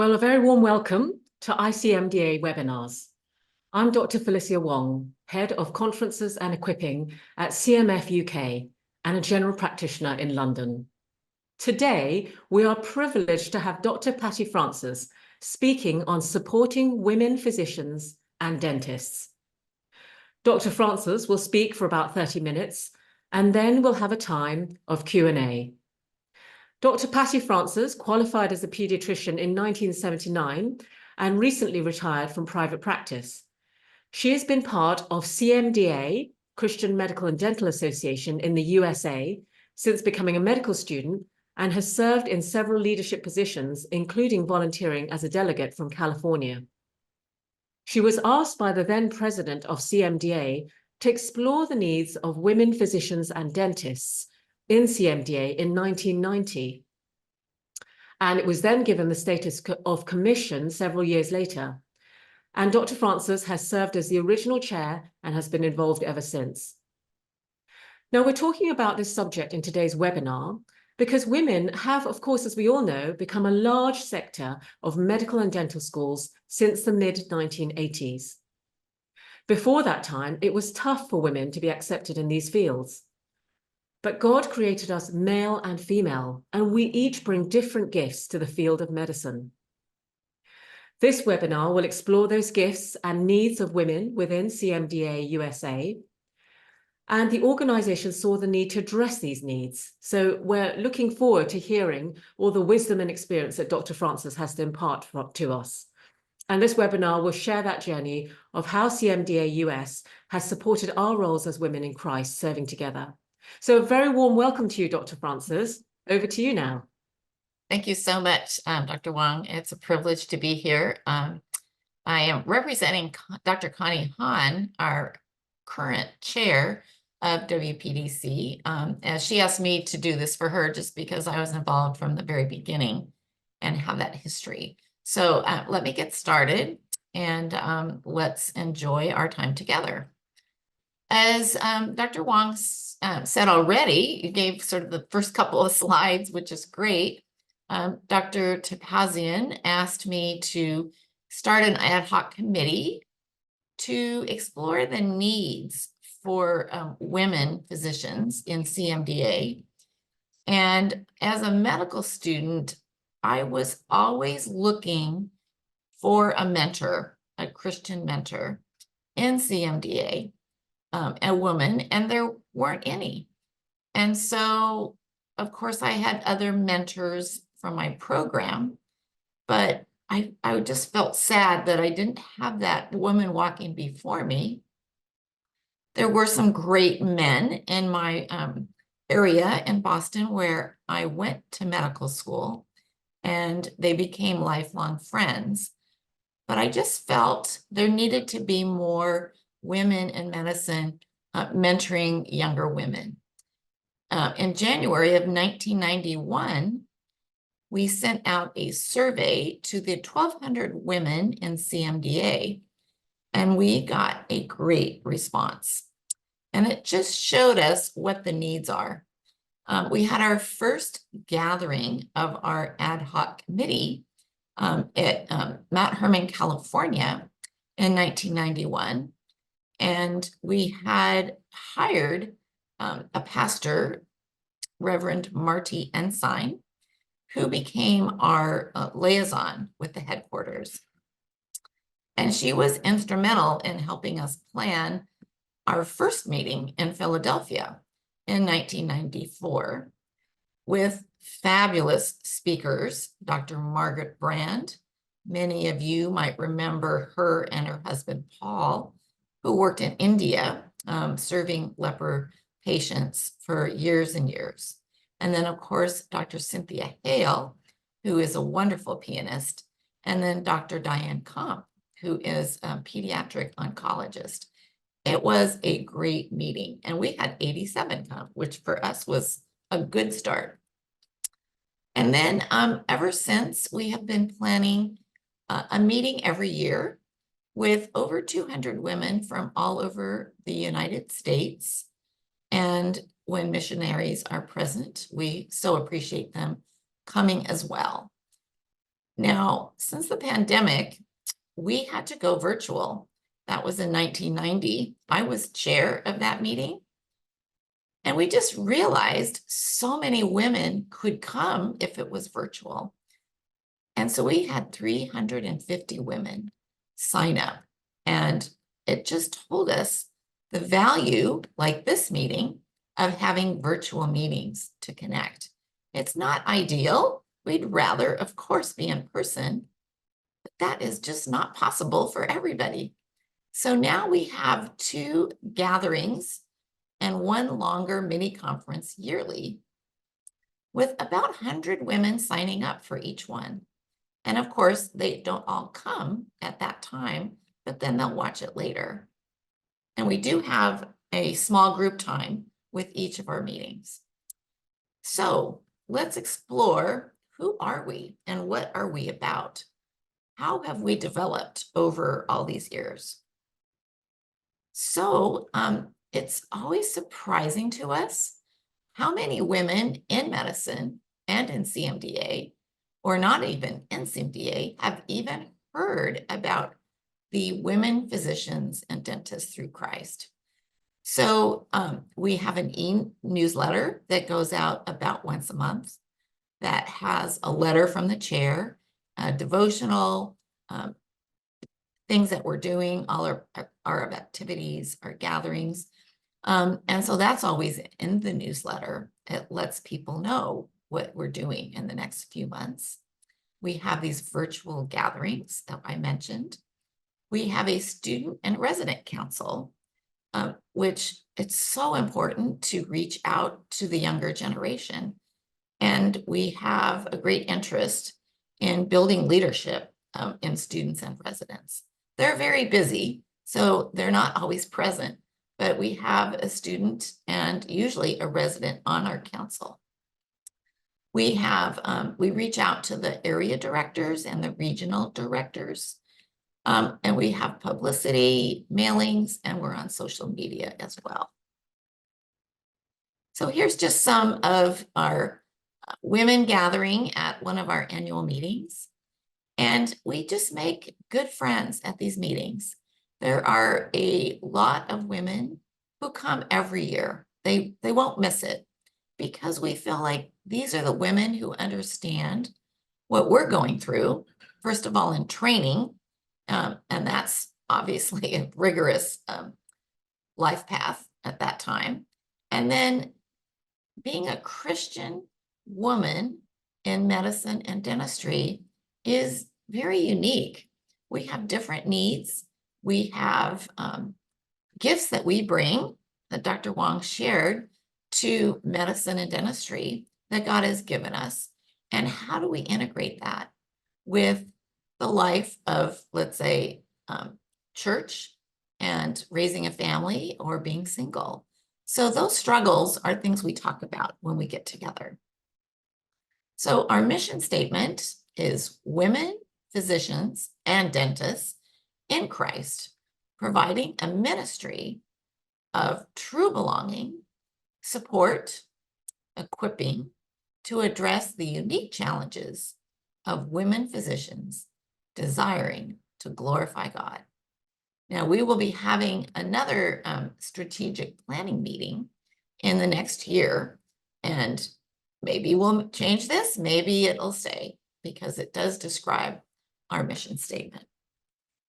Well, a very warm welcome to ICMDA webinars. I'm Dr. Felicia Wong, Head of Conferences and Equipping at CMF UK and a general practitioner in London. Today, we are privileged to have Dr. Patti Francis speaking on supporting women physicians and dentists. Dr. Francis will speak for about 30 minutes, and then we'll have a time of Q&A. Dr. Patti Francis qualified as a paediatrician in 1979 and recently retired from private practice. She has been part of CMDA, Christian Medical and Dental Association in the USA, since becoming a medical student and has served in several leadership positions, including volunteering as a delegate from California. She was asked by the then president of CMDA to explore the needs of women physicians and dentists in CMDA in 1990. And it was then given the status of commission several years later. And Dr. Francis has served as the original chair and has been involved ever since. Now, we're talking about this subject in today's webinar because women have, of course, as we all know, become a large sector of medical and dental schools since the mid-1980s. Before that time, it was tough for women to be accepted in these fields. But God created us male and female, and we each bring different gifts to the field of medicine. This webinar will explore those gifts and needs of women within CMDA USA, and the organization saw the need to address these needs. So we're looking forward to hearing all the wisdom and experience that Dr. Francis has to impart to us. And this webinar will share that journey of how CMDA US has supported our roles as women in Christ serving together. So a very warm welcome to you, Dr. Francis. Over to you now. Thank you so much, Dr. Wong. It's a privilege to be here. I am representing Dr. Connie Hahn, our current chair of WPDC, as she asked me to do this for her just because I was involved from the very beginning and have that history. So let me get started and let's enjoy our time together. As Dr. Wong said already, you gave sort of the first couple of slides, which is great. Dr. Tapazian asked me to start an ad hoc committee to explore the needs for women physicians in CMDA. And as a medical student, I was always looking for a mentor, a Christian mentor in CMDA. A woman, and there weren't any. And so, of course, I had other mentors from my program, but I just felt sad that I didn't have that woman walking before me. There were some great men in my area in Boston where I went to medical school, and they became lifelong friends. But I just felt there needed to be more women in medicine mentoring younger women. In January of 1991, we sent out a survey to the 1,200 women in CMDA, and we got a great response. And it just showed us what the needs are. We had our first gathering of our ad hoc committee at Mount Hermon, California in 1991. And we had hired a pastor, Reverend Marty Ensign, who became our liaison with the headquarters. And she was instrumental in helping us plan our first meeting in Philadelphia in 1994 with fabulous speakers, Dr. Margaret Brand. Many of you might remember her and her husband, Paul, who worked in India, serving leper patients for years and years. And then, of course, Dr. Cynthia Hale, who is a wonderful pianist, and then Dr. Diane Comp, who is a pediatric oncologist. It was a great meeting, and we had 87 come, which for us was a good start. And then ever since, we have been planning a meeting every year with over 200 women from all over the United States. And when missionaries are present, we so appreciate them coming as well. Now, since the pandemic, we had to go virtual. That was in 1990. I was chair of that meeting. And we just realized so many women could come if it was virtual. And so we had 350 women sign up. And it just told us the value, like this meeting, of having virtual meetings to connect. It's not ideal. We'd rather, of course, be in person, but that is just not possible for everybody. So now we have 2 gatherings and 1 longer mini conference yearly, with about 100 women signing up for each one. And of course, they don't all come at that time, but then they'll watch it later. And we do have a small group time with each of our meetings. So let's explore, who are we and what are we about? How have we developed over all these years? So it's always surprising to us how many women in medicine and in CMDA, or not even in CMDA, have even heard about the women physicians and dentists through Christ. So we have an e-newsletter that goes out about once a month that has a letter from the chair, a devotional, things that we're doing, all our activities, our gatherings. And so that's always in the newsletter. It lets people know what we're doing in the next few months. We have these virtual gatherings that I mentioned. We have a student and resident council, which it's so important to reach out to the younger generation. And we have a great interest in building leadership in students and residents. They're very busy, so they're not always present, but we have a student and usually a resident on our council. We reach out to the area directors and the regional directors, and we have publicity, mailings, and we're on social media as well. So here's just some of our women gathering at one of our annual meetings. And we just make good friends at these meetings. There are a lot of women who come every year. They won't miss it because we feel like these are the women who understand what we're going through, first of all, in training, and that's obviously a rigorous life path at that time. And then being a Christian woman in medicine and dentistry is very unique. We have different needs. We have gifts that we bring that Dr. Wong shared to medicine and dentistry that God has given us. And how do we integrate that with the life of, let's say, church and raising a family or being single? So those struggles are things we talk about when we get together. So our mission statement is women, physicians, and dentists in Christ, providing a ministry of true belonging, support, equipping to address the unique challenges of women physicians desiring to glorify God. Now, we will be having another strategic planning meeting in the next year, and maybe we'll change this, maybe it'll stay, because it does describe our mission statement.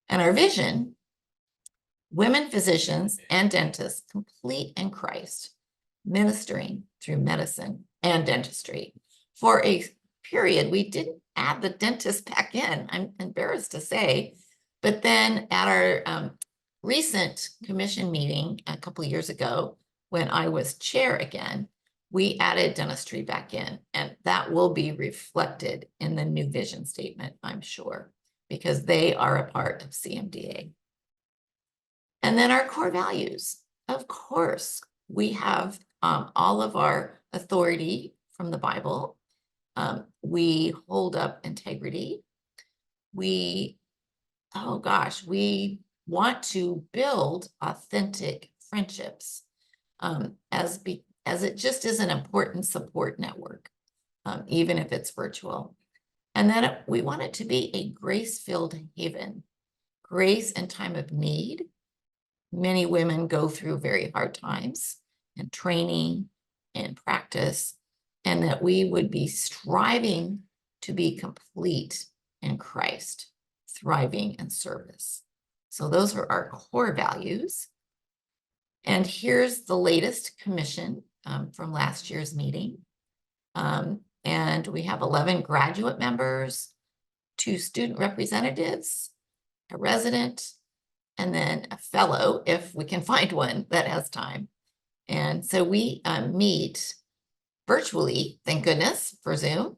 And our vision, women physicians and dentists complete in Christ, ministering through medicine and dentistry. For a period, we didn't add the dentist back in, I'm embarrassed to say, but then at our recent commission meeting a couple of years ago, when I was chair again, we added dentistry back in, and that will be reflected in the new vision statement, I'm sure, because they are a part of CMDA. And then our core values. Of course, we have all of our authority from the Bible. We hold up integrity. We want to build authentic friendships as it just is an important support network, even if it's virtual. And then we want it to be a grace-filled haven, grace in time of need. Many women go through very hard times and training and practice, and that we would be striving to be complete in Christ, thriving in service. So those are our core values. And here's the latest commission from last year's meeting. And we have 11 graduate members, 2 student representatives, a resident, and then a fellow, if we can find one that has time. And so we meet virtually, thank goodness, for Zoom,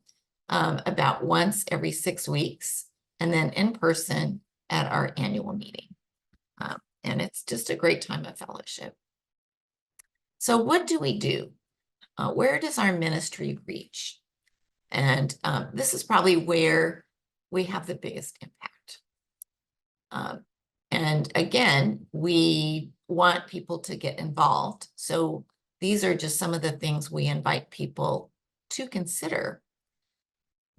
about once every 6 weeks, and then in person at our annual meeting. And it's just a great time of fellowship. So what do we do? Where does our ministry reach? And this is probably where we have the biggest impact. And again, we want people to get involved. So these are just some of the things we invite people to consider.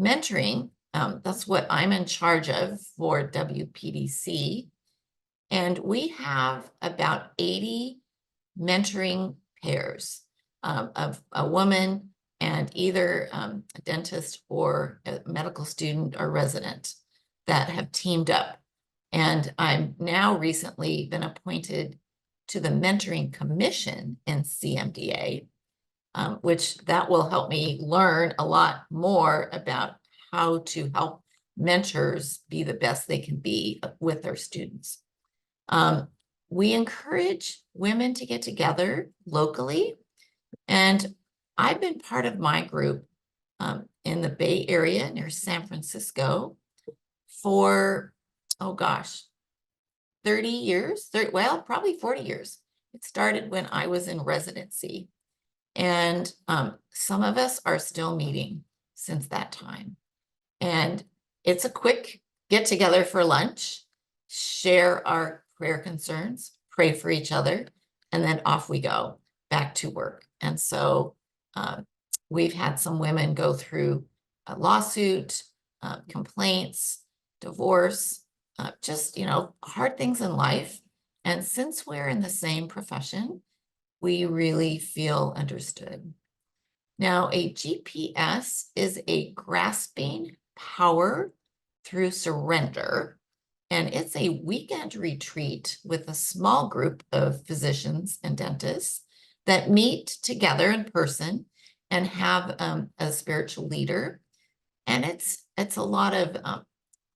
Mentoring, that's what I'm in charge of for WPDC. And we have about 80 mentoring pairs of a woman and either a dentist or a medical student or resident that have teamed up. And I'm now recently been appointed to the Mentoring Commission in CMDA, which that will help me learn a lot more about how to help mentors be the best they can be with their students. We encourage women to get together locally, and I've been part of my group in the Bay Area near San Francisco for, oh gosh, 30 years, well, probably 40 years. It started when I was in residency, and some of us are still meeting since that time. And it's a quick get together for lunch, share our prayer concerns, pray for each other, and then off we go back to work. And so we've had some women go through a lawsuit, complaints, divorce, just, hard things in life. And since we're in the same profession, we really feel understood. Now, a GPS is a grasping power through surrender. And it's a weekend retreat with a small group of physicians and dentists that meet together in person and have a spiritual leader. And it's a lot of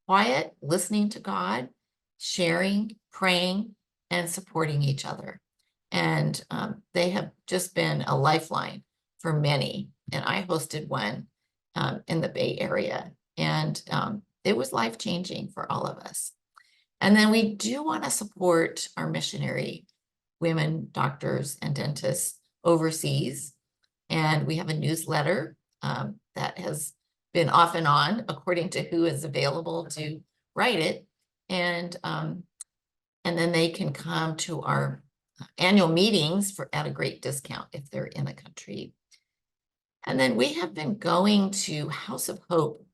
quiet, listening to God, sharing, praying, and supporting each other. And they have just been a lifeline for many. And I hosted one in the Bay Area, and it was life-changing for all of us. And then we do want to support our missionary women doctors and dentists overseas. And we have a newsletter that has been off and on according to who is available to write it. And then they can come to our annual meetings at a great discount if they're in the country. And then we have been going to House of Hope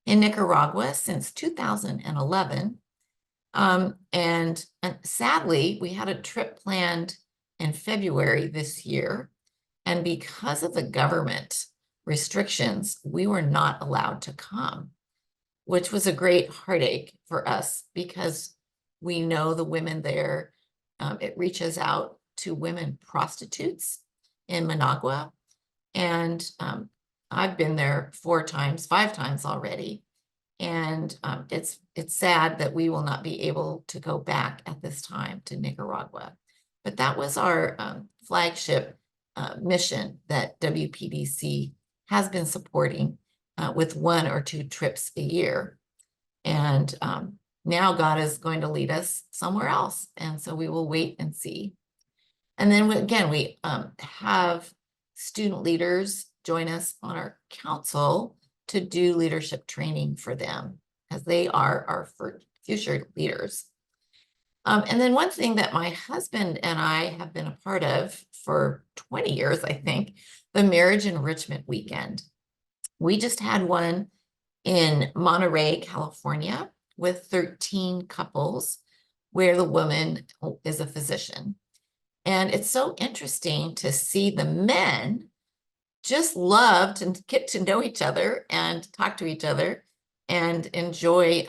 in Nicaragua since 2011. And sadly, we had a trip planned in February this year. And because of the government restrictions, we were not allowed to come, which was a great heartache for us because we know the women there. It reaches out to women prostitutes in Managua. And I've been there 4 times, 5 times already. And it's sad that we will not be able to go back at this time to Nicaragua. But that was our flagship mission that WPDC has been supporting with 1 or 2 trips a year. And now God is going to lead us somewhere else. And so we will wait and see. And then again, we have student leaders join us on our council to do leadership training for them, as they are our future leaders. And then one thing that my husband and I have been a part of for 20 years, I think, the Marriage Enrichment Weekend. We just had one in Monterey, California, with 13 couples where the woman is a physician. And it's so interesting to see the men just love to get to know each other and talk to each other and enjoy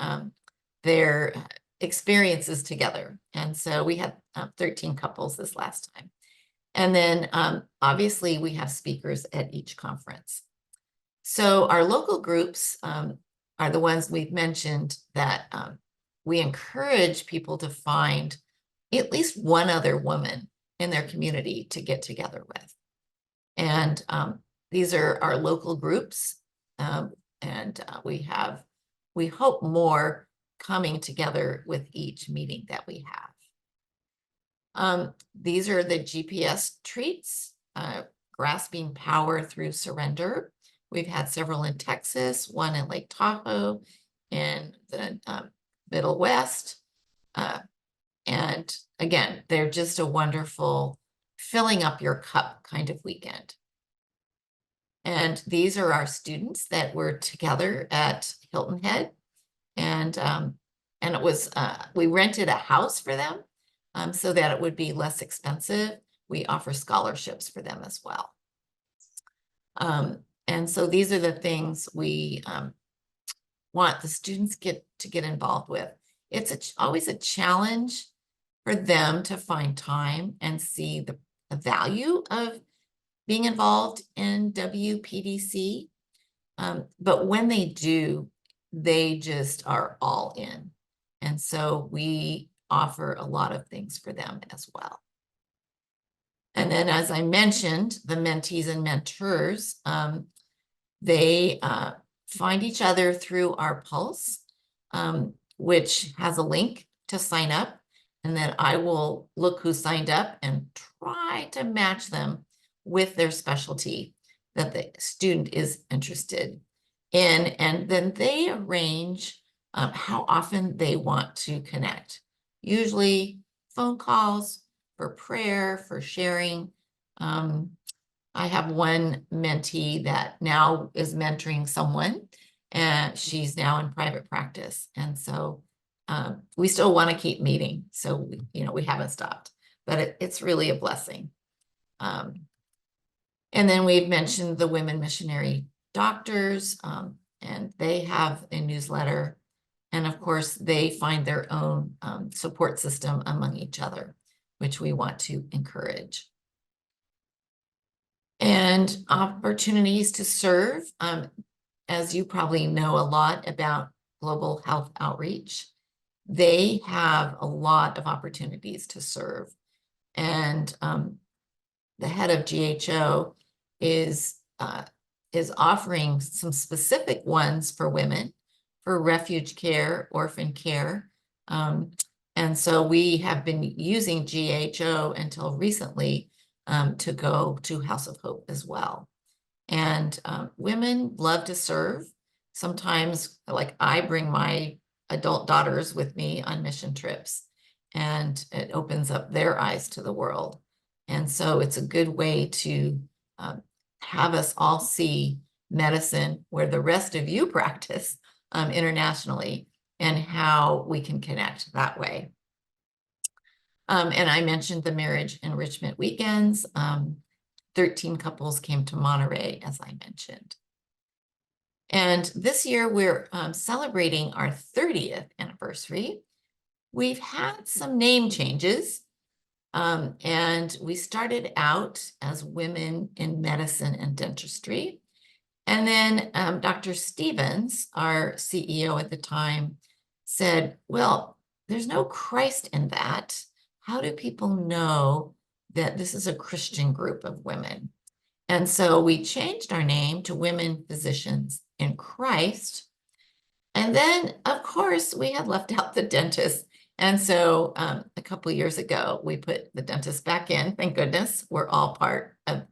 their experiences together. And so we had 13 couples this last time. And then obviously we have speakers at each conference. So our local groups are the ones we've mentioned that we encourage people to find at least one other woman in their community to get together with. And these are our local groups. And we hope more coming together with each meeting that we have. These are the GPS treats, grasping power through surrender. We've had several in Texas, one in Lake Tahoe, in the Middle West. And again, they're just a wonderful filling up your cup kind of weekend. And these are our students that were together at Hilton Head. And it was, we rented a house for them so that it would be less expensive. We offer scholarships for them as well. And so these are the things we want the students to get involved with. It's always a challenge for them to find time and see the value of being involved in WPDC. But when they do, they just are all in. And so we offer a lot of things for them as well. And then, as I mentioned, the mentees and mentors, they find each other through our Pulse, which has a link to sign up. And then I will look who signed up and try to match them with their specialty that the student is interested in. And then they arrange how often they want to connect. Usually phone calls for prayer, for sharing. I have one mentee that now is mentoring someone, and she's now in private practice. And so we still want to keep meeting. So, we haven't stopped, but it's really a blessing. And then we've mentioned the women missionary doctors, and they have a newsletter. And of course, they find their own support system among each other, which we want to encourage. And opportunities to serve. As you probably know a lot about global health outreach, they have a lot of opportunities to serve. And the head of GHO is offering some specific ones for women, for refuge care, orphan care. And so we have been using GHO until recently to go to House of Hope as well. And women love to serve. Sometimes, like, I bring my adult daughters with me on mission trips, and it opens up their eyes to the world. And so it's a good way to have us all see medicine where the rest of you practice internationally, and how we can connect that way. And I mentioned the marriage enrichment weekends. 13 couples came to Monterey, as I mentioned. And this year we're celebrating our 30th anniversary. We've had some name changes. And we started out as Women in Medicine and Dentistry. And then Dr. Stevens, our CEO at the time, said, well, there's no Christ in that. How do people know that this is a Christian group of women? And so we changed our name to Women Physicians in Christ. And then, of course, we had left out the dentist. And so a couple of years ago, we put the dentist back in. Thank goodness, we're all part of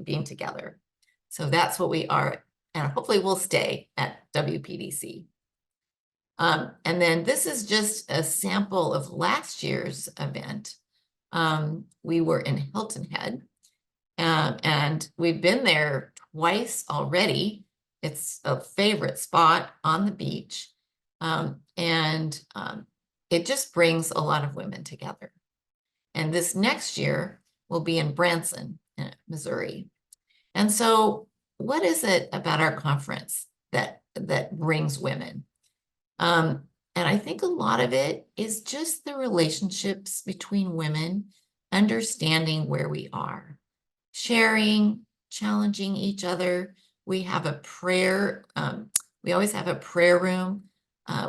being together. So that's what we are, and hopefully we'll stay at WPDC. And then this is just a sample of last year's event. We were in Hilton Head, and we've been there twice already. It's a favorite spot on the beach. And it just brings a lot of women together. And this next year will be in Branson, Missouri. And so what is it about our conference that brings women? And I think a lot of it is just the relationships between women, understanding where we are, sharing, challenging each other. We have a prayer, we always have a prayer room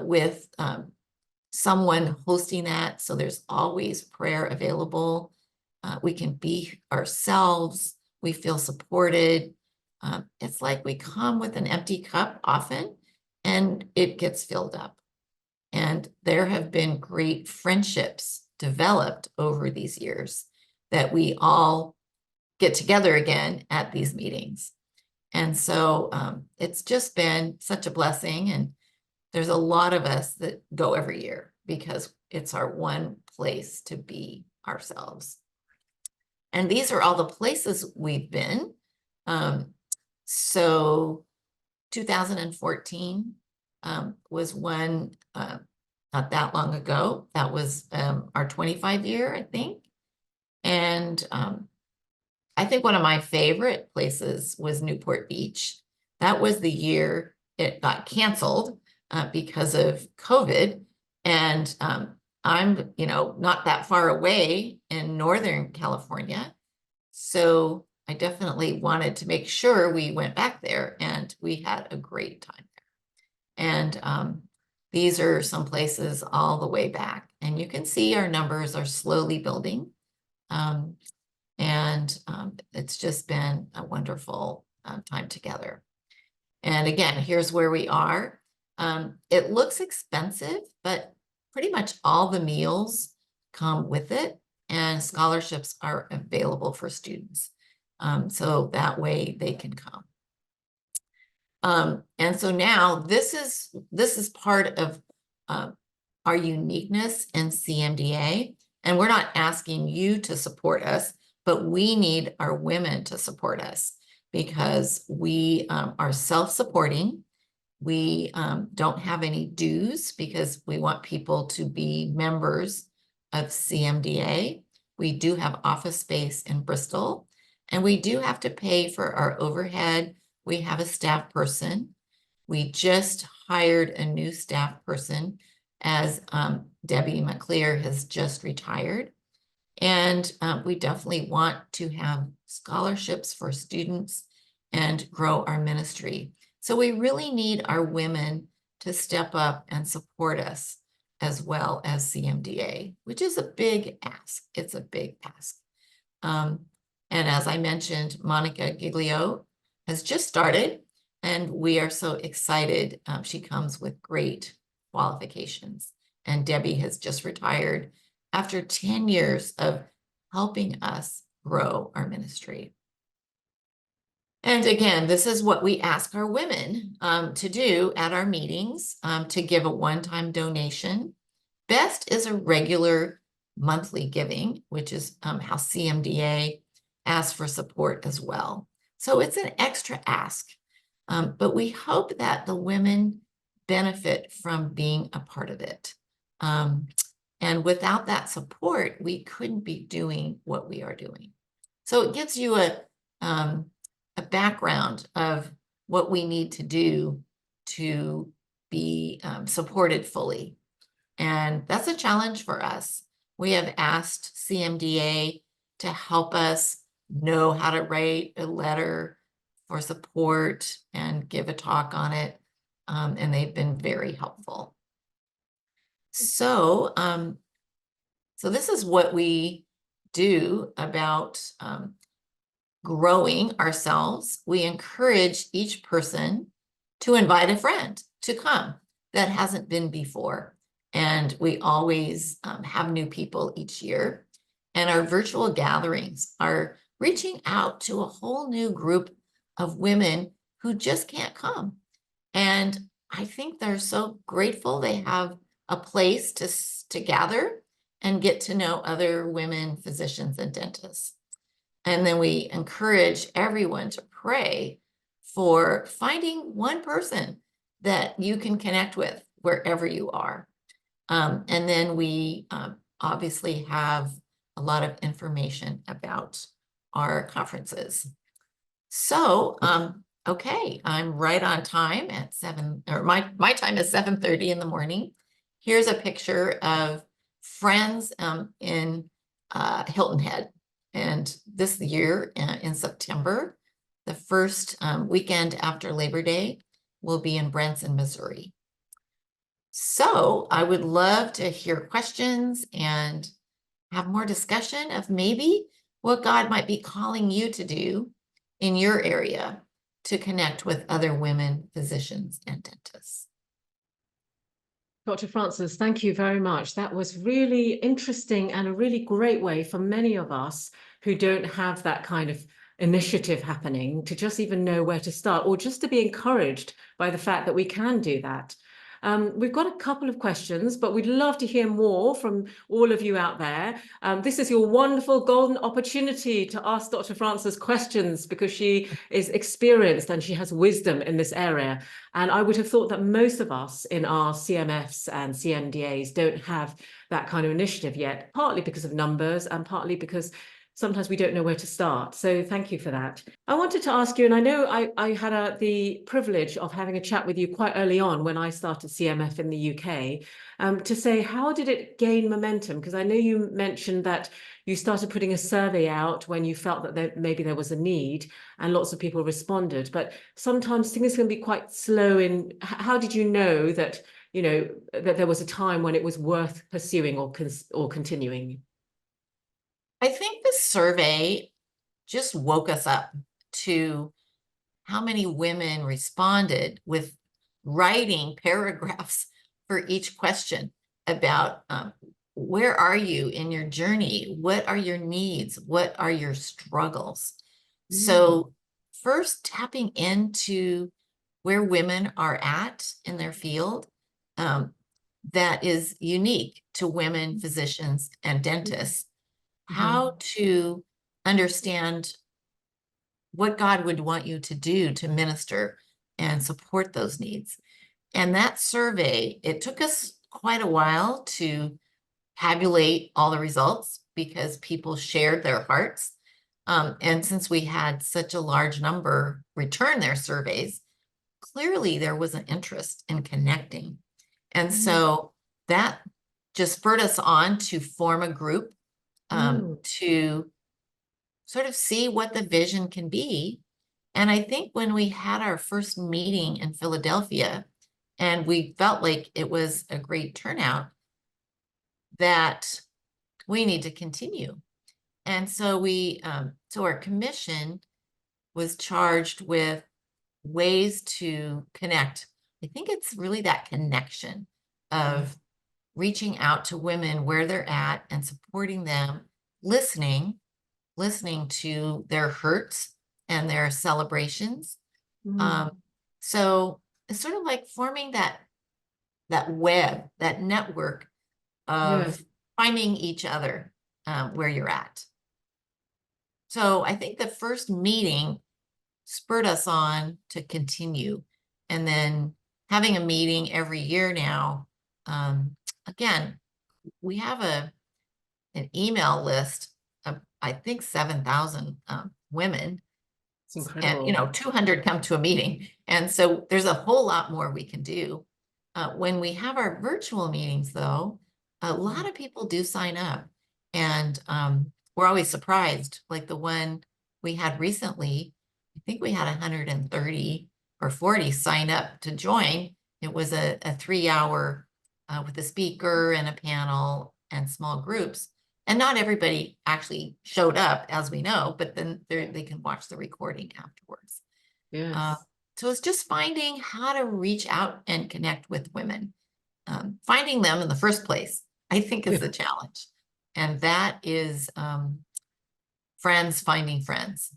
with someone hosting that. So there's always prayer available. We can be ourselves. We feel supported. It's like we come with an empty cup often, and it gets filled up. And there have been great friendships developed over these years that we all get together again at these meetings. And so it's just been such a blessing. And there's a lot of us that go every year because it's our one place to be ourselves. And these are all the places we've been. So 2014 was one not that long ago. That was our 25 year, I think. And I think one of my favorite places was Newport Beach. That was the year it got canceled because of COVID. And I'm, not that far away in Northern California. So I definitely wanted to make sure we went back there, and we had a great time there. And these are some places all the way back. And you can see our numbers are slowly building. It's just been a wonderful time together. And again, here's where we are. It looks expensive, but pretty much all the meals come with it, and scholarships are available for students. So that way they can come. And so now this is part of our uniqueness in CMDA. And we're not asking you to support us, but we need our women to support us because we are self-supporting. We don't have any dues because we want people to be members of CMDA. We do have office space in Bristol, and we do have to pay for our overhead. We have a staff person. We just hired a new staff person as Debbie McClear has just retired. And we definitely want to have scholarships for students and grow our ministry. So we really need our women to step up and support us as well as CMDA, which is a big ask. It's a big ask. And as I mentioned, Monica Giglio has just started, and we are so excited. She comes with great qualifications. And Debbie has just retired after 10 years of helping us grow our ministry. And again, this is what we ask our women to do at our meetings, to give a one-time donation. Best is a regular monthly giving, which is how CMDA asks for support as well. So it's an extra ask, but we hope that the women benefit from being a part of it. And without that support, we couldn't be doing what we are doing. So it gives you a background of what we need to do to be supported fully. And that's a challenge for us. We have asked CMDA to help us know how to write a letter for support and give a talk on it. And they've been very helpful. So, so this is what we do about growing ourselves. We encourage each person to invite a friend to come that hasn't been before. And we always have new people each year. And our virtual gatherings are reaching out to a whole new group of women who just can't come. And I think they're so grateful they have a place to gather and get to know other women physicians and dentists. And then we encourage everyone to pray for finding one person that you can connect with wherever you are. And then we obviously have a lot of information about our conferences. So, okay, I'm right on time at 7, or my time is 7:30 in the morning. Here's a picture of friends in Hilton Head. And this year in September, the first weekend after Labor Day, will be in Branson, Missouri. So I would love to hear questions and have more discussion of maybe what God might be calling you to do in your area to connect with other women physicians and dentists. Dr. Francis, thank you very much. That was really interesting and a really great way for many of us who don't have that kind of initiative happening to just even know where to start, or just to be encouraged by the fact that we can do that. We've got a couple of questions, but we'd love to hear more from all of you out there. This is your wonderful golden opportunity to ask Dr. Francis questions, because she is experienced and she has wisdom in this area. And I would have thought that most of us in our CMFs and CMDAs don't have that kind of initiative yet, partly because of numbers and partly because sometimes we don't know where to start. So thank you for that. I wanted to ask you, and I know I had the privilege of having a chat with you quite early on when I started CMF in the UK, to say, how did it gain momentum? Because I know you mentioned that you started putting a survey out when you felt that maybe there was a need, and lots of people responded. But sometimes things can be quite slow in, how did you know that, that there was a time when it was worth pursuing or continuing? I think the survey just woke us up to how many women responded with writing paragraphs for each question about where are you in your journey? What are your needs? What are your struggles? So first, tapping into where women are at in their field, that is unique to women physicians and dentists, how to understand what God would want you to do to minister and support those needs. And that survey, it took us quite a while to tabulate all the results because people shared their hearts. And since we had such a large number return their surveys, clearly there was an interest in connecting. And so that just spurred us on to form a group to sort of see what the vision can be. And I think when we had our first meeting in Philadelphia, and we felt like it was a great turnout, that we need to continue. And so so our commission was charged with ways to connect. I think it's really that connection of reaching out to women where they're at and supporting them, listening to their hurts and their celebrations. So it's sort of like forming that web, that network of finding each other where you're at. So I think the first meeting spurred us on to continue, and then having a meeting every year now. Again, we have an email list of, I think, 7,000 women. It's incredible. And 200 come to a meeting, and so there's a whole lot more we can do. When we have our virtual meetings, though, a lot of people do sign up, and we're always surprised. Like the one we had recently, I think we had 130 or 40 sign up to join. It was a 3-hour with a speaker and a panel and small groups. And not everybody actually showed up, as we know, but then they can watch the recording afterwards. Yes. So it's just finding how to reach out and connect with women. Finding them in the first place, I think, is the challenge. And that is friends finding friends,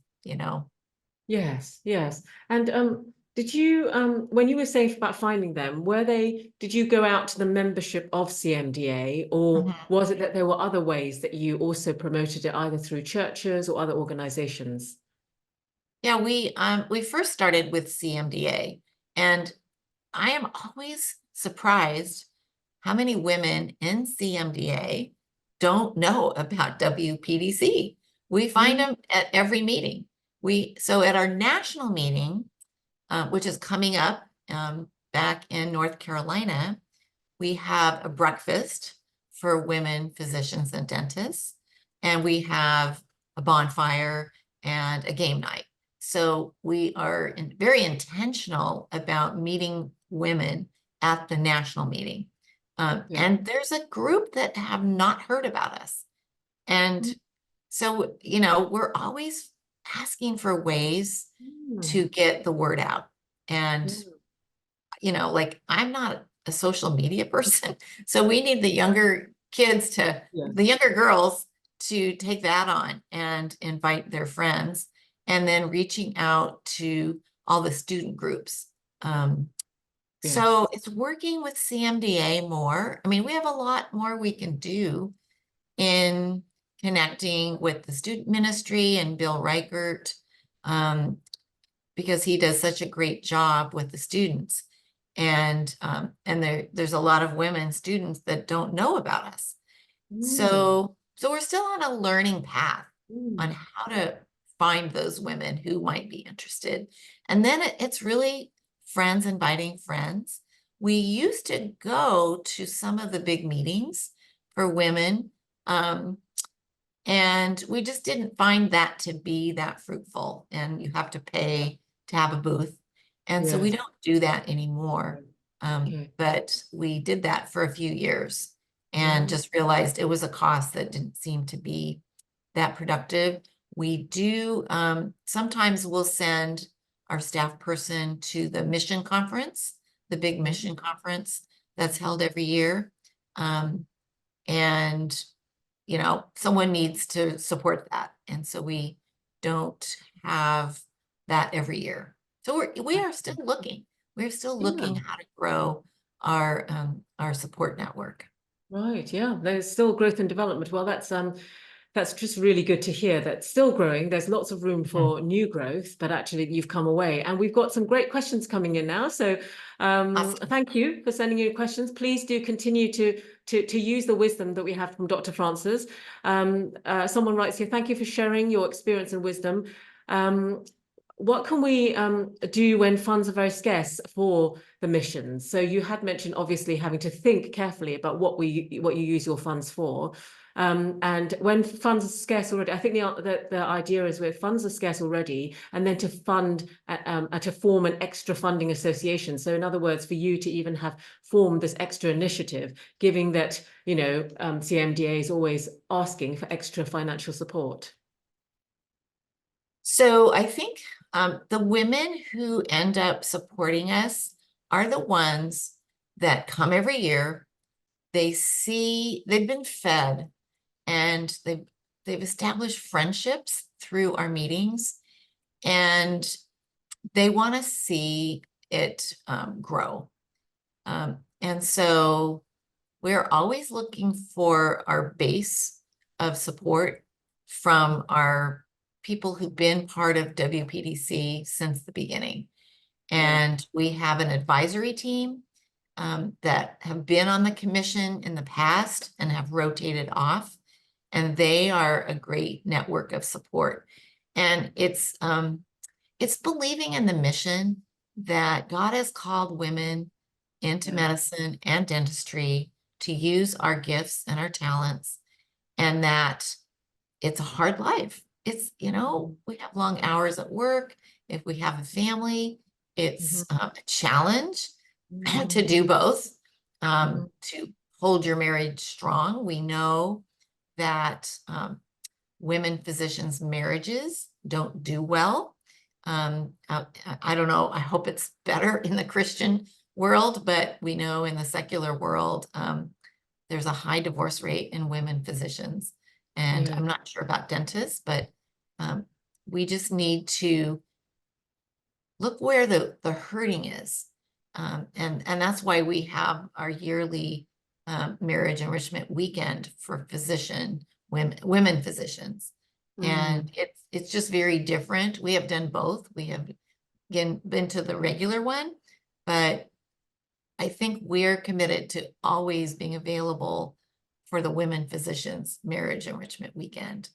Yes, yes. And did you, when you were saying about finding them, did you go out to the membership of CMDA, or was it that there were other ways that you also promoted it, either through churches or other organizations? Yeah, we first started with CMDA, and I am always surprised how many women in CMDA don't know about WPDC. We find Mm, them at every meeting. So at our national meeting, which is coming up back in North Carolina, we have a breakfast for women physicians and dentists, and we have a bonfire and a game night. So we are very intentional about meeting women at the national meeting. yeah. And there's a group that have not heard about us. And Mm, so, we're always asking for ways mm, to get the word out. And yeah. like I'm not a social media person, so we need Yeah. the younger girls to take that on and invite their friends, and then reaching out to all the student groups. Um, Yes. so it's working with CMDA more. I mean, we have a lot more we can do in connecting with the student ministry and Bill Reichert. Um, because he does such a great job with the students. And there's a lot of women students that don't know about us. Mm, So we're still on a learning path on mm, how to find those women who might be interested. And then it's really friends inviting friends. We used to go to some of the big meetings for women. Um, and we just didn't find that to be that fruitful. And you have to pay to have a booth. And so we yes. don't do that anymore. Right. Okay. But we did that for a few years and Right. just realized it was a cost that didn't seem to be that productive. We do, sometimes we'll send our staff person to the mission conference, the big Mm, mission conference that's held every year. Um, and someone needs to support that. And so we don't have that every year. So we I are still see. looking. We're still Yeah. looking how to grow our support network. Right. Yeah. There's still growth and development. Well, that's just really good to hear. That's still growing. There's lots of room Mhm. for new growth, but actually you've come away. And we've got some great questions coming in now. So Awesome. thank you for sending in questions. Please do continue to use the wisdom that we have from Dr. Francis. Someone writes here, thank you for sharing your experience and wisdom. Um, what can we do when funds are very scarce for the missions? So you had mentioned obviously having to think carefully about what you use your funds for. And when funds are scarce already, I think the idea is where funds are scarce already, and then to fund to form an extra funding association. So in other words, for you to even have formed this extra initiative, given that CMDA is always asking for extra financial support. So I think the women who end up supporting us are the ones that come every year. They've been fed, and they've established friendships through our meetings, and they want to see it grow. And so we're always looking for our base of support from our people who've been part of WPDC since the beginning. Yeah. And we have an advisory team that have been on the commission in the past and have rotated off. And they are a great network of support. And it's believing in the mission that God has called women into Yeah. medicine and dentistry to use our gifts and our talents, and that it's a hard life. Mhm. We have long hours at work. If we have a family, it's Mhm. a challenge to Mhm. do both, Mhm. to hold your marriage strong. We know that women physicians' marriages don't do well. I don't know. I hope it's better in the Christian world, but we know in the secular world, there's a high divorce rate in women physicians. And Yeah. I'm not sure about dentists, but um, we just need to look where the hurting is. And that's why we have our yearly marriage enrichment weekend for women physicians. And it's just very different. We have done both. We have, again, been to the regular one, but I think we're committed to always being available for the women physicians marriage enrichment weekend.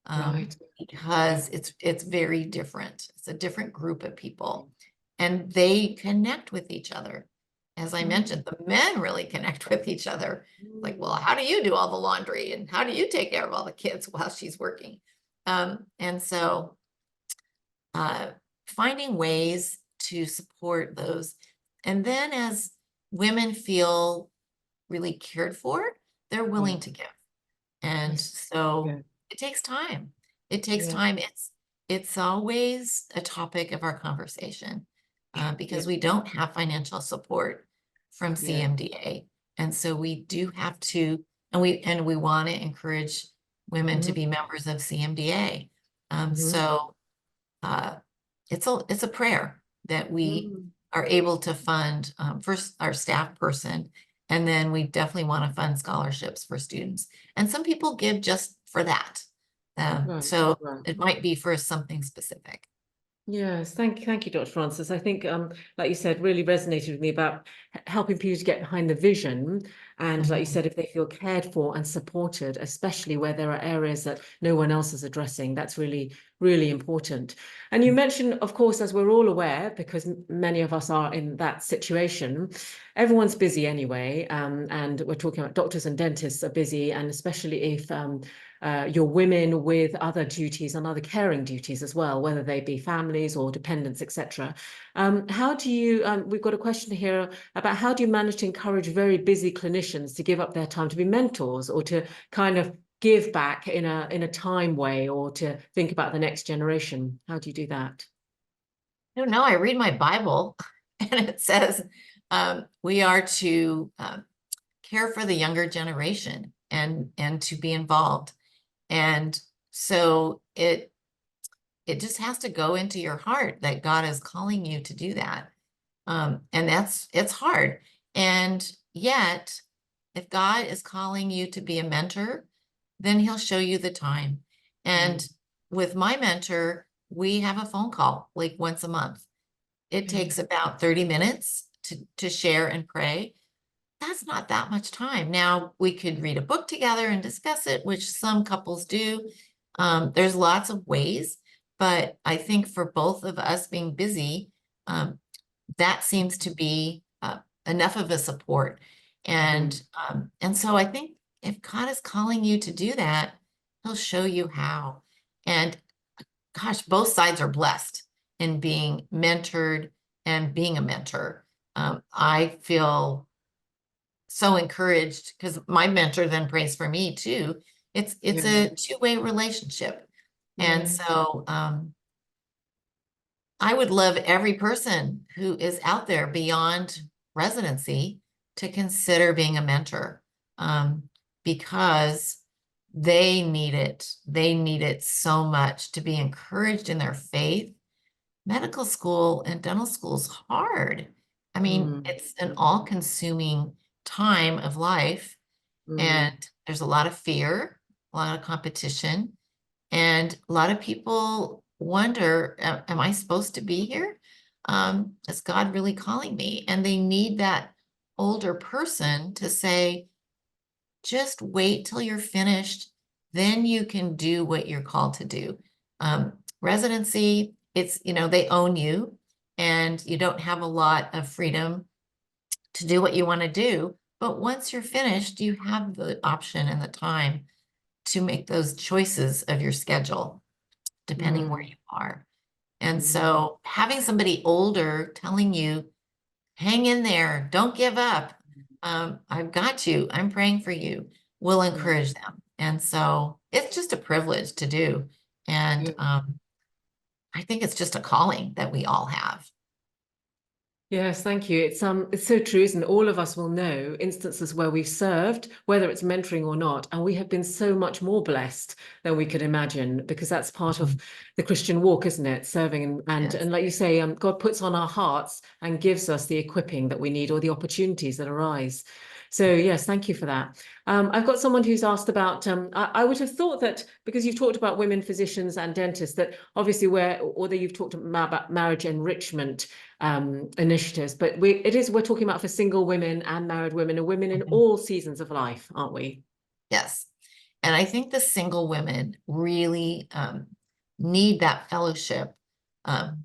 Right. Because it's very different. It's a different group of people, and they connect with each other. As I mentioned, the men really connect with each other. Like, well, how do you do all the laundry, and how do you take care of all the kids while she's working? And so finding ways to support those. And then as women feel really cared for, they're willing to give. And so it takes time. It takes time. It's always a topic of our conversation because we don't have financial support from CMDA. And so we do have to, and we want to encourage women to be members of CMDA. So it's a prayer that we are able to fund first our staff person, and then we definitely want to fund scholarships for students. And some people give just for that. So it might be for something specific. Yes, thank you, Dr. Francis. I think, like you said, really resonated with me about helping people to get behind the vision. And like you said, if they feel cared for and supported, especially where there are areas that no one else is addressing, that's really, really important. And you mentioned, of course, as we're all aware, because many of us are in that situation, everyone's busy anyway. And we're talking about doctors and dentists are busy, and especially if you're women with other duties and other caring duties as well, whether they be families or dependents, etc. How do you, we've got a question here about how do you manage to encourage very busy clinicians to give up their time to be mentors or to kind of give back in a time way or to think about the next generation? How do you do that? I don't know. I read my Bible and it says we are to care for the younger generation and to be involved. And so it just has to go into your heart that God is calling you to do that. And it's hard. And yet, if God is calling you to be a mentor, then he'll show you the time. And with my mentor, we have a phone call like once a month. It takes about 30 minutes to share and pray. That's not that much time. Now, we could read a book together and discuss it, which some couples do. There's lots of ways, but I think for both of us being busy, that seems to be enough of a support. And so I think if God is calling you to do that, he'll show you how. And gosh, both sides are blessed in being mentored and being a mentor. I feel so encouraged because my mentor then prays for me too. It's a two-way relationship. And so I would love every person who is out there beyond residency to consider being a mentor because they need it. They need it so much to be encouraged in their faith. Medical school and dental school is hard. I mean, it's an all-consuming time of life, and there's a lot of fear, a lot of competition, and a lot of people wonder, am I supposed to be here? Is God really calling me? And they need that older person to say, just wait till you're finished, then you can do what you're called to do. Residency, it's, they own you and you don't have a lot of freedom to do what you want to do. But once you're finished, you have the option and the time to make those choices of your schedule, depending where you are. And so having somebody older telling you, hang in there, don't give up. I've got you. I'm praying for you, will encourage them. And so it's just a privilege to do. And I think it's just a calling that we all have. Yes, thank you. It's so true, isn't it? All of us will know instances where we've served, whether it's mentoring or not, and we have been so much more blessed than we could imagine, because that's part of Mhm. the Christian walk, isn't it? Serving and Yes. like you say, God puts on our hearts and gives us the equipping that we need or the opportunities that arise. So yes, thank you for that. I've got someone who's asked about. I would have thought that because you've talked about women physicians and dentists, that obviously although you've talked about marriage enrichment initiatives, but we're talking about for single women and married women and women in Mhm. all seasons of life, aren't we? Yes. And I think the single women really need that fellowship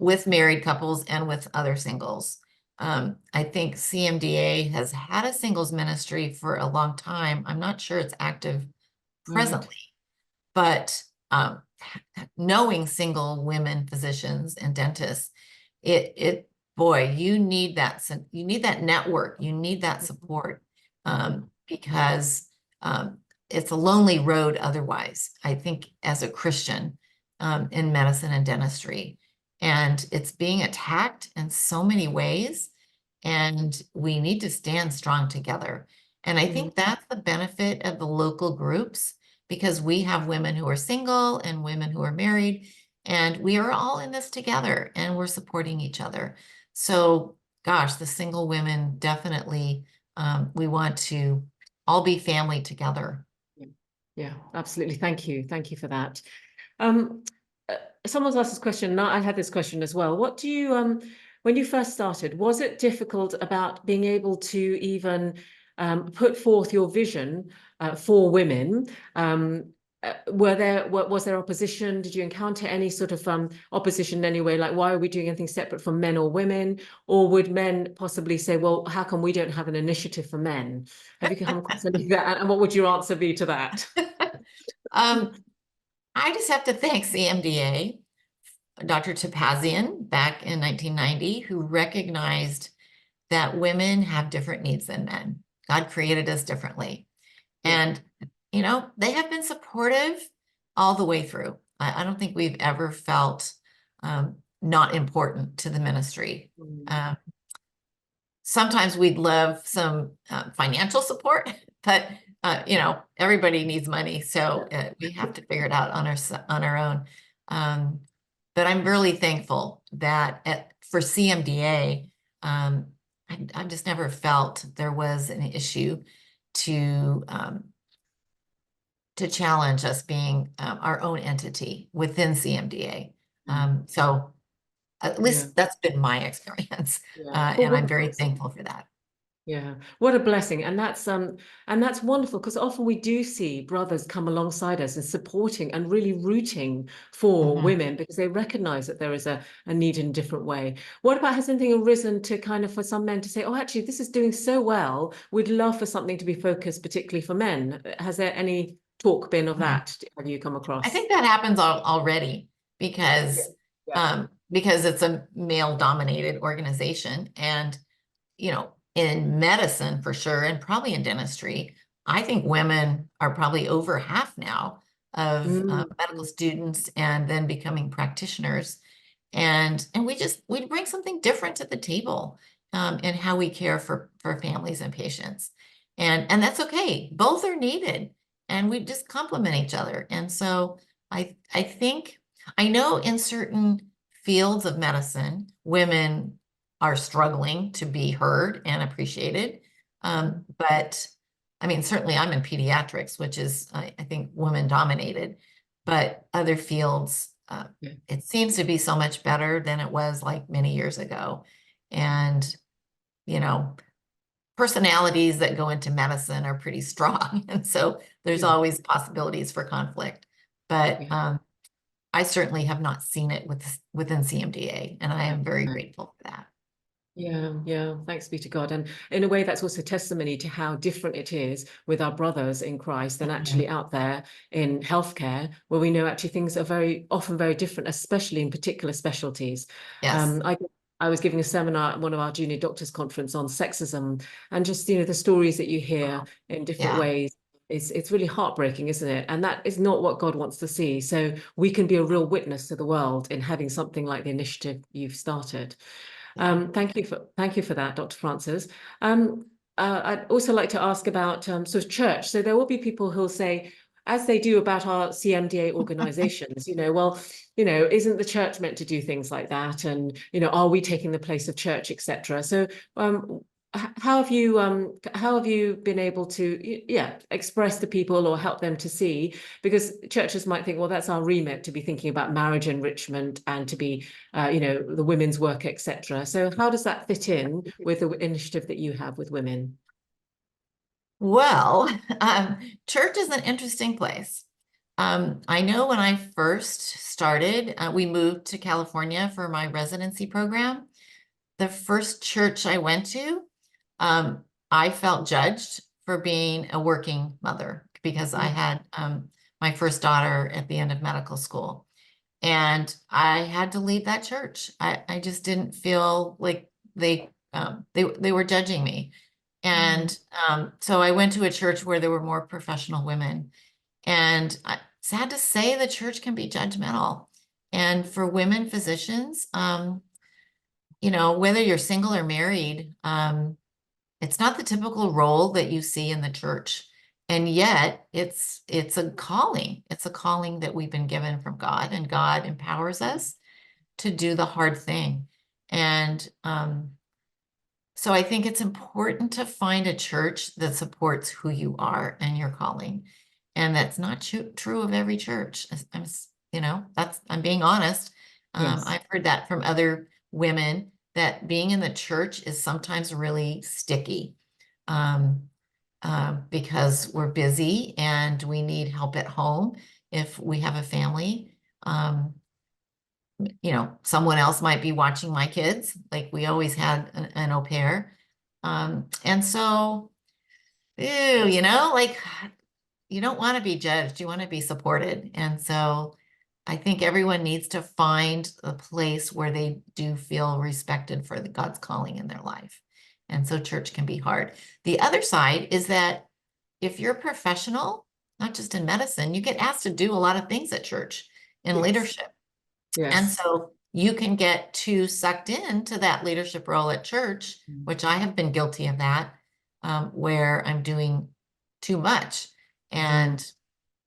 with married couples and with other singles. I think CMDA has had a singles ministry for a long time. I'm not sure it's active Right. presently, but knowing single women physicians and dentists, boy, you need that network, you need that support, because um, it's a lonely road otherwise, I think, as a Christian, in medicine and dentistry. And it's being attacked in so many ways, and we need to stand strong together. And I Mhm. think that's the benefit of the local groups, because we have women who are single and women who are married, and we are all in this together and we're supporting each other. So, gosh, the single women definitely, we want to all be family together. Yeah, yeah, absolutely. Thank you. Thank you for that. Um, uh, Someone's asked this question, and I had this question as well. What do you, when you first started, was it difficult about being able to even put forth your vision for women? Was there opposition? Did you encounter any sort of opposition anyway? Like, why are we doing anything separate from men or women? Or would men possibly say, well, how come we don't have an initiative for men? Have you come across any of that? And what would your answer be to that? um, I just have to thank CMDA, Dr. Topazian, back in 1990, who recognized that women have different needs than men. God created us differently. Yeah. And, they have been supportive all the way through. I don't think we've ever felt not important to the ministry. Mm. Uh, Sometimes we'd love some financial support, but, everybody needs money. So we have to figure it out on our own. Um, but I'm really thankful that for CMDA, I've just never felt there was an issue to um, to challenge us being our own entity within CMDA. So at Yeah. least that's been my experience, Yeah. Well, and what I'm a very blessing. thankful for that. Yeah. What a blessing. And that's wonderful because often we do see brothers come alongside us and supporting and really rooting for Mhm. women because they recognize that there is a need in a different way. What about has anything arisen to kind of for some men to say, oh, actually, this is doing so well. We'd love for something to be focused particularly for men. Has there any talk been of Mhm. that? Have you come I across? think that happens already Yeah. because Yeah. because it's a male dominated organization, and in medicine for sure, and probably in dentistry, I think women are probably over half now of Mm, medical mm, students and then becoming practitioners. And we bring something different to the table in how we care for families and patients. And that's okay. Both are needed, and we just complement each other. And so I think I know in certain fields of medicine, women are struggling to be heard and appreciated. But I mean, certainly I'm in pediatrics, which is, I think, women dominated, but other fields, yeah. it seems to be so much better than it was like many years ago. And, you know, personalities that go into medicine are pretty strong. And so there's Yeah. always possibilities for conflict. But Yeah. I certainly have not seen it within CMDA, and I am very Yeah. grateful for that. Yeah, yeah, thanks be to God. And in a way, that's also testimony to how different it is with our brothers in Christ than Mhm. actually out there in healthcare, where we know actually things are very often very different, especially in particular specialties. Yes. Um, I I was giving a seminar at one of our junior doctors conference on sexism, and just the stories that you hear Wow. in different Yeah. ways. It's really heartbreaking, isn't it? And that is not what God wants to see. So we can be a real witness to the world in having something like the initiative you've started. Thank you for that, Dr. Francis. I'd also like to ask about sort of church. So there will be people who'll say, as they do about our CMDA organizations, well, isn't the church meant to do things like that? And, are we taking the place of church, etc. So how have you been able to, express to people or help them to see? Because churches might think, well, that's our remit to be thinking about marriage enrichment and to be, the women's work, etc. So how does that fit in with the initiative that you have with women? Well, church is an interesting place. I know when I first started, we moved to California for my residency program. The first church I went to, I felt judged for being a working mother because I had my first daughter at the end of medical school. And I had to leave that church. I just didn't feel like they were judging me. And so I went to a church where there were more professional women. And sad to say, the church can be judgmental. And for women physicians, whether you're single or married, it's not the typical role that you see in the church. And yet it's a calling. It's a calling that we've been given from God, and God empowers us to do the hard thing. And so I think it's important to find a church that supports who you are and your calling. And that's not true of every church. I'm being honest. Yes. I've heard that from other women, that being in the church is sometimes really sticky, because we're busy and we need help at home if we have a family. Someone else might be watching my kids, like we always had an au pair. And so, like you don't want to be judged, you want to be supported. And so I think everyone needs to find a place where they do feel respected for God's calling in their life. And so church can be hard. The other side is that if you're a professional, not just in medicine, you get asked to do a lot of things at church in leadership. And Yes. so you can get too sucked into that leadership role at church, which I have been guilty of that, where I'm doing too much. And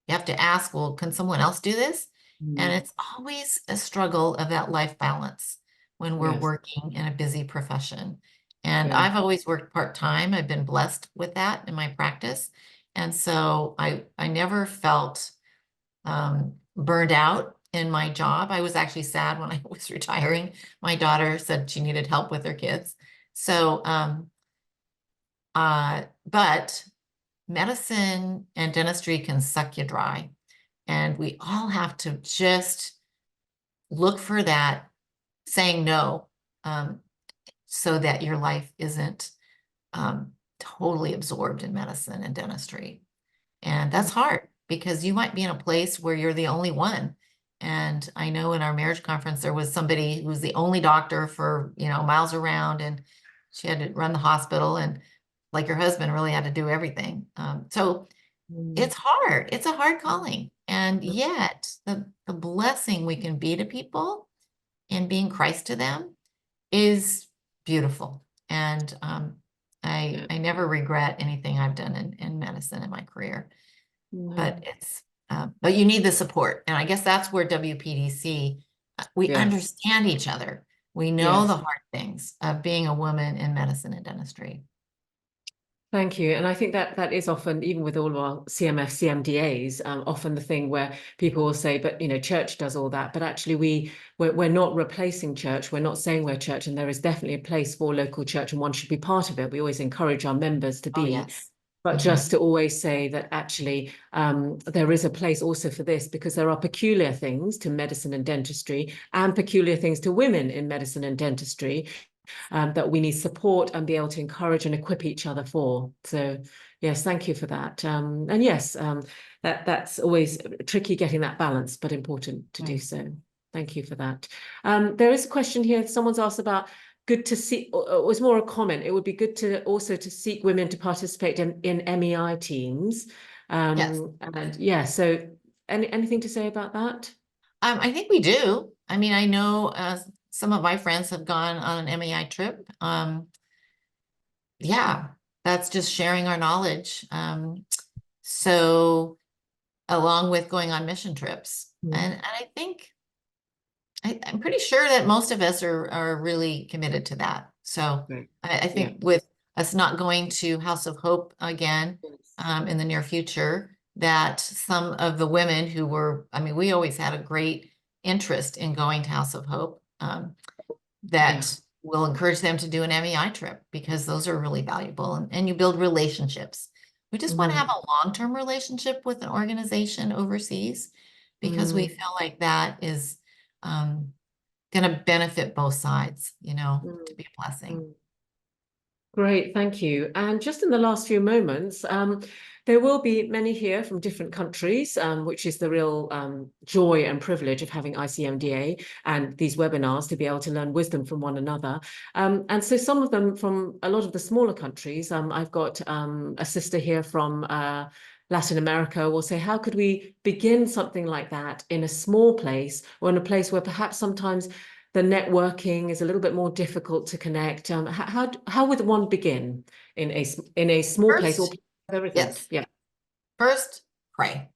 you have to ask, well, can someone else do this? And it's always a struggle of that life balance when we're Yes. working in a busy profession. And Yeah. I've always worked part-time. I've been blessed with that in my practice. And so I never felt burned out in my job. I was actually sad when I was retiring. My daughter said she needed help with her kids. So, but medicine and dentistry can suck you dry. And we all have to just look for that saying no, so that your life isn't totally absorbed in medicine and dentistry. And that's hard because you might be in a place where you're the only one. And I know in our marriage conference, there was somebody who was the only doctor for, miles around, and she had to run the hospital, and like your husband really had to do everything. So it's hard. It's a hard calling. And yet the blessing we can be to people and being Christ to them is beautiful. And I never regret anything I've done in medicine in my career. But but you need the support. And I guess that's where WPDC, we understand each other. We know the hard things of being a woman in medicine and dentistry. Thank you. And I think that is often, even with all of our CMF, CMDAs, often the thing where people will say, but, church does all that. But actually, we're not replacing church. We're not saying we're church. And there is definitely a place for local church, and one should be part of it. We always encourage our members to be. Oh, yes. But just to always say that actually there is a place also for this, because there are peculiar things to medicine and dentistry and peculiar things to women in medicine and dentistry. That we need support and be able to encourage and equip each other for. So yes, thank you for that. And yes, that's always tricky getting that balance, but important to do so. Thank you for that. There is a question here. Someone's asked about good to see, or it was more a comment. It would be good to also to seek women to participate in MEI teams. Yes. And so anything to say about that? I think we do. I mean, I know some of my friends have gone on an MEI trip. Yeah, that's just sharing our knowledge. So along with going on mission trips. And I think I'm pretty sure that most of us are really committed to that. So Right. I Yeah. think with us not going to House of Hope again Yes. in the near future, that some of the women who were, I mean, we always had a great interest in going to House of Hope, Yeah. that will encourage them to do an MEI trip because those are really valuable and you build relationships. We just want to have a long-term relationship with an organization overseas because we feel like that is going to benefit both sides, to be a blessing. Great, thank you. And just in the last few moments, there will be many here from different countries, which is the real joy and privilege of having ICMDA and these webinars to be able to learn wisdom from one another. And so some of them from a lot of the smaller countries. I've got a sister here from Latin America will say, how could we begin something like that in a small place or in a place where perhaps sometimes the networking is a little bit more difficult to connect. How would one begin in a small place or First, everything? yes, Yeah. first, pray.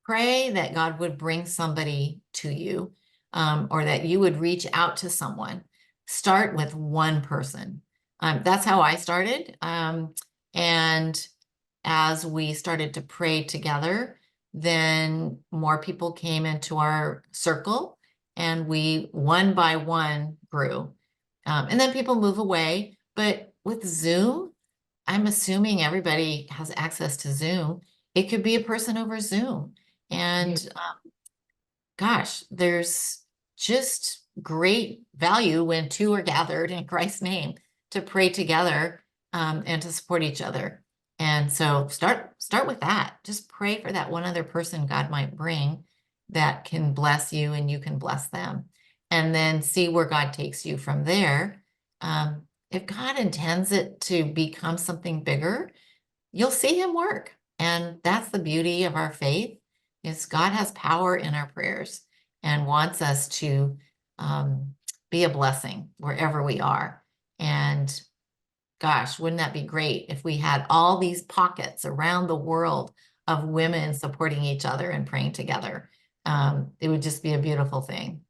Pray that God would bring somebody to you, or that you would reach out to someone. Start with one person. That's how I started. And as we started to pray together, then more people came into our circle and we one by one grew. And then people move away. But with Zoom, I'm assuming everybody has access to Zoom. It could be a person over Zoom. Yeah. And gosh, there's just great value when two are gathered in Christ's name to pray together, and to support each other. And so start with that. Just pray for that one other person God might bring that can bless you and you can bless them. And then see where God takes you from there. If God intends it to become something bigger, you'll see him work. And that's the beauty of our faith is God has power in our prayers and wants us to be a blessing wherever we are. And gosh, wouldn't that be great if we had all these pockets around the world of women supporting each other and praying together? It would just be a beautiful thing.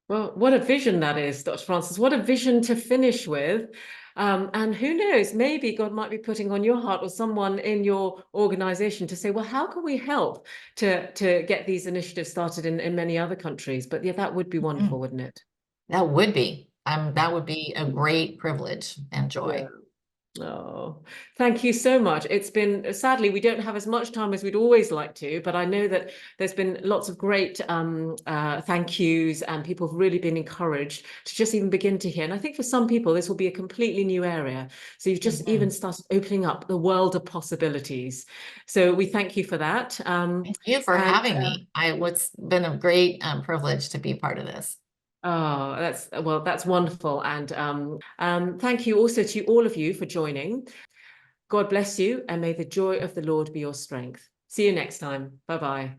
Well, what a vision that is, Dr. Francis. What a vision to finish with. And who knows, maybe God might be putting on your heart or someone in your organization to say, well, how can we help to get these initiatives started in many other countries? But yeah, that would be wonderful, wouldn't it? That would be. That would be a great privilege and Yeah. joy. Oh, thank you so much. It's been, sadly, we don't have as much time as we'd always like to, but I know that there's been lots of great thank yous and people have really been encouraged to just even begin to hear. And I think for some people, this will be a completely new area. So you've just even started opening up the world of possibilities. So we thank you for that. Thank you for And having me. It's been a great privilege to be part of this. oh, that's wonderful. And thank you also to all of you for joining. God bless you, and may the joy of the Lord be your strength. See you next time. Bye-bye.